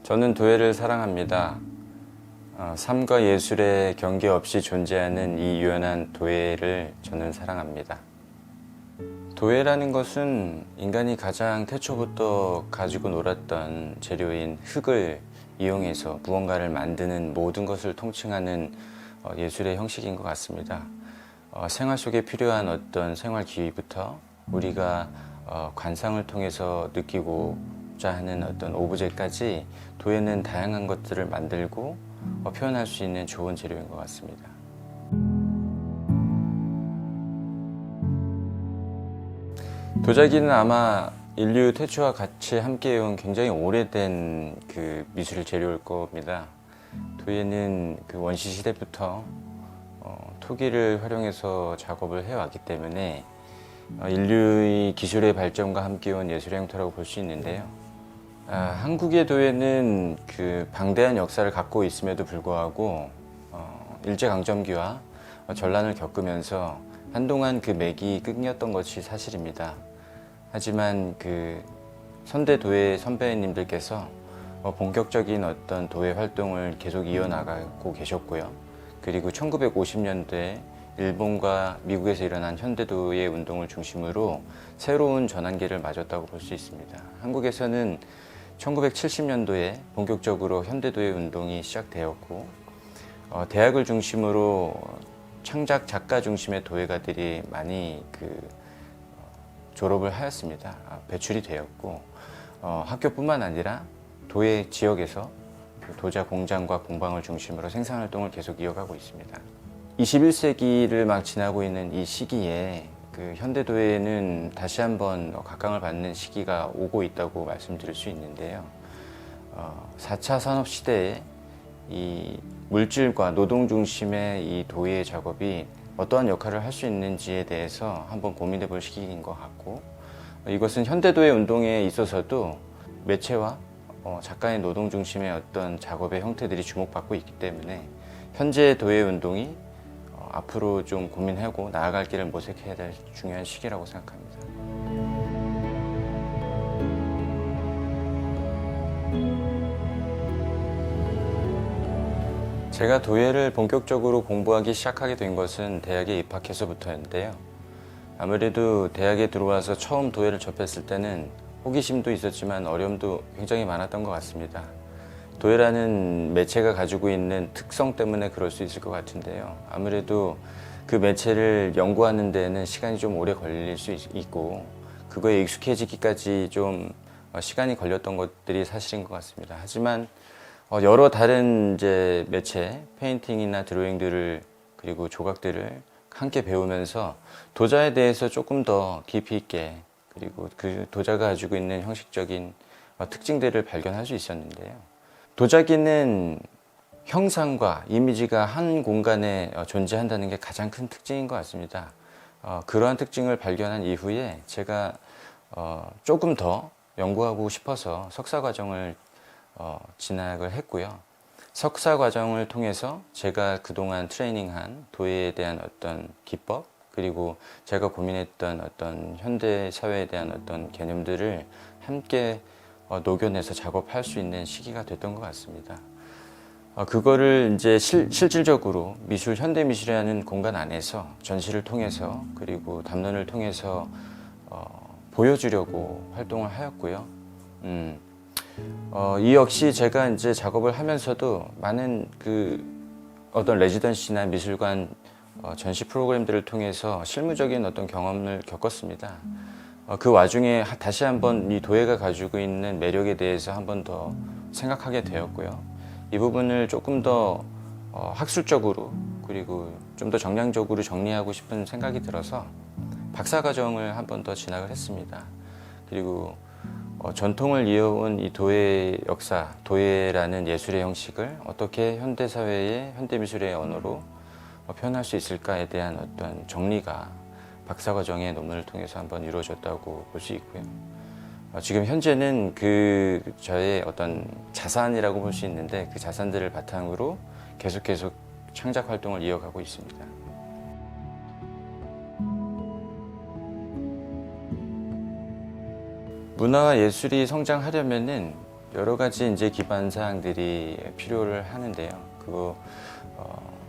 저는 도예를 사랑합니다. 삶과 예술의 경계 없이 존재하는 이 유연한 도예를 저는 사랑합니다. 도예라는 것은 인간이 가장 태초부터 가지고 놀았던 재료인 흙을 이용해서 무언가를 만드는 모든 것을 통칭하는 예술의 형식인 것 같습니다. 생활 속에 필요한 어떤 생활 기위부터 우리가 관상을 통해서 느끼고자 하는 어떤 오브제까지 도예는 다양한 것들을 만들고 표현할 수 있는 좋은 재료인 것 같습니다. 도자기는 아마 인류 태초와 같이 함께해온 굉장히 오래된 그 미술 재료일 겁니다. 도예는 그 원시 시대부터 토기를 활용해서 작업을 해왔기 때문에 인류의 기술의 발전과 함께온 예술의 형태라고 볼 수 있는데요. 한국의 도예는 그 방대한 역사를 갖고 있음에도 불구하고 일제강점기와 전란을 겪으면서 한동안 그 맥이 끊겼던 것이 사실입니다. 하지만 그 선대 도예 선배님들께서 본격적인 어떤 도예 활동을 계속 이어나가고 계셨고요. 그리고 1950년대에 일본과 미국에서 일어난 현대도예 운동을 중심으로 새로운 전환기를 맞았다고 볼 수 있습니다. 한국에서는 1970년도에 본격적으로 현대도예 운동이 시작되었고 대학을 중심으로 창작 작가 중심의 도예가들이 많이 졸업을 하였습니다. 배출이 되었고 학교뿐만 아니라 도예 지역에서 도자 공장과 공방을 중심으로 생산활동을 계속 이어가고 있습니다. 21세기를 막 지나고 있는 이 시기에 그 현대도예는 다시 한번 각광을 받는 시기가 오고 있다고 말씀드릴 수 있는데요. 4차 산업시대에 이 물질과 노동 중심의 이 도예 작업이 어떠한 역할을 할 수 있는지에 대해서 한번 고민해 볼 시기인 것 같고, 이것은 현대도예 운동에 있어서도 매체와 작가의 노동 중심의 어떤 작업의 형태들이 주목받고 있기 때문에 현재 도예 운동이 앞으로 좀 고민하고 나아갈 길을 모색해야 될 중요한 시기라고 생각합니다. 제가 도예를 본격적으로 공부하기 시작하게 된 것은 대학에 입학해서부터였는데요. 아무래도 대학에 들어와서 처음 도예를 접했을 때는 호기심도 있었지만 어려움도 굉장히 많았던 것 같습니다. 도예라는 매체가 가지고 있는 특성 때문에 그럴 수 있을 것 같은데요. 아무래도 그 매체를 연구하는 데는 시간이 좀 오래 걸릴 수 있고 그거에 익숙해지기까지 좀 시간이 걸렸던 것들이 사실인 것 같습니다. 하지만 여러 다른 이제 매체, 페인팅이나 드로잉들을 그리고 조각들을 함께 배우면서 도자에 대해서 조금 더 깊이 있게 그리고 그 도자가 가지고 있는 형식적인 특징들을 발견할 수 있었는데요. 도자기는 형상과 이미지가 한 공간에 존재한다는 게 가장 큰 특징인 것 같습니다. 그러한 특징을 발견한 이후에 제가 조금 더 연구하고 싶어서 석사 과정을 진학을 했고요. 석사 과정을 통해서 제가 그동안 트레이닝한 도예에 대한 어떤 기법 그리고 제가 고민했던 어떤 현대 사회에 대한 어떤 개념들을 함께 녹여내서 작업할 수 있는 시기가 됐던 것 같습니다. 그거를 이제 실질적으로 미술, 현대미술이라는 공간 안에서 전시를 통해서 그리고 담론을 통해서 보여주려고 활동을 하였고요. 이 역시 제가 이제 작업을 하면서도 많은 어떤 레지던시나 미술관 전시 프로그램들을 통해서 실무적인 어떤 경험을 겪었습니다. 그 와중에 다시 한번 이 도예가 가지고 있는 매력에 대해서 한 번 더 생각하게 되었고요. 이 부분을 조금 더 학술적으로 그리고 좀 더 정량적으로 정리하고 싶은 생각이 들어서 박사과정을 한 번 더 진학을 했습니다. 그리고 전통을 이어온 이 도예 역사, 도예라는 예술의 형식을 어떻게 현대사회의 현대미술의 언어로 표현할 수 있을까에 대한 어떤 정리가 박사과정의 논문을 통해서 한번 이루어졌다고 볼 수 있고요. 지금 현재는 저의 어떤 자산이라고 볼 수 있는데 그 자산들을 바탕으로 계속 창작 활동을 이어가고 있습니다. 문화와 예술이 성장하려면은 여러 가지 이제 기반 사항들이 필요를 하는데요. 그거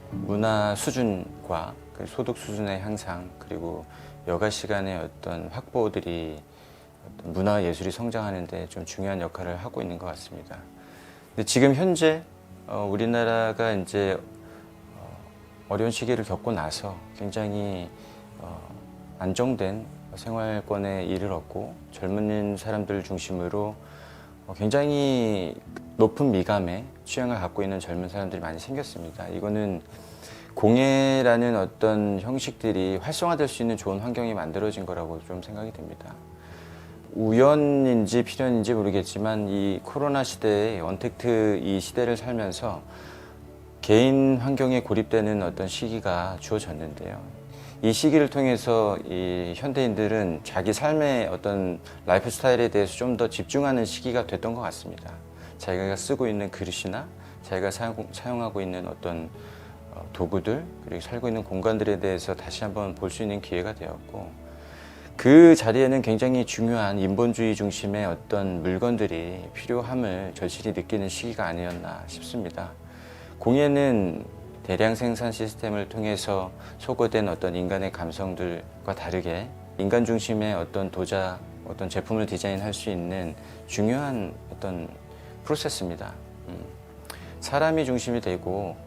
문화 수준과 그 소득 수준의 향상, 그리고 여가 시간의 어떤 확보들이 어떤 문화와 예술이 성장하는데 좀 중요한 역할을 하고 있는 것 같습니다. 근데 지금 현재 우리나라가 이제 어려운 시기를 겪고 나서 굉장히 안정된 생활권에 이르렀고, 젊은 사람들 중심으로 굉장히 높은 미감의 취향을 갖고 있는 젊은 사람들이 많이 생겼습니다. 이거는 공예라는 어떤 형식들이 활성화될 수 있는 좋은 환경이 만들어진 거라고 좀 생각이 됩니다. 우연인지 필연인지 모르겠지만 이 코로나 시대에 언택트 이 시대를 살면서 개인 환경에 고립되는 어떤 시기가 주어졌는데요. 이 시기를 통해서 이 현대인들은 자기 삶의 어떤 라이프 스타일에 대해서 좀 더 집중하는 시기가 됐던 것 같습니다. 자기가 쓰고 있는 그릇이나 자기가 사용하고 있는 어떤 도구들, 그리고 살고 있는 공간들에 대해서 다시 한번 볼 수 있는 기회가 되었고, 그 자리에는 굉장히 중요한 인본주의 중심의 어떤 물건들이 필요함을 절실히 느끼는 시기가 아니었나 싶습니다. 공예는 대량 생산 시스템을 통해서 소거된 어떤 인간의 감성들과 다르게 인간 중심의 어떤 도자, 어떤 제품을 디자인할 수 있는 중요한 어떤 프로세스입니다. 사람이 중심이 되고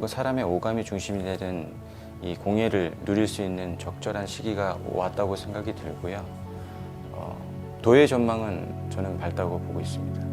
사람의 오감이 중심이 되는 이 공예를 누릴 수 있는 적절한 시기가 왔다고 생각이 들고요. 도의 전망은 저는 밝다고 보고 있습니다.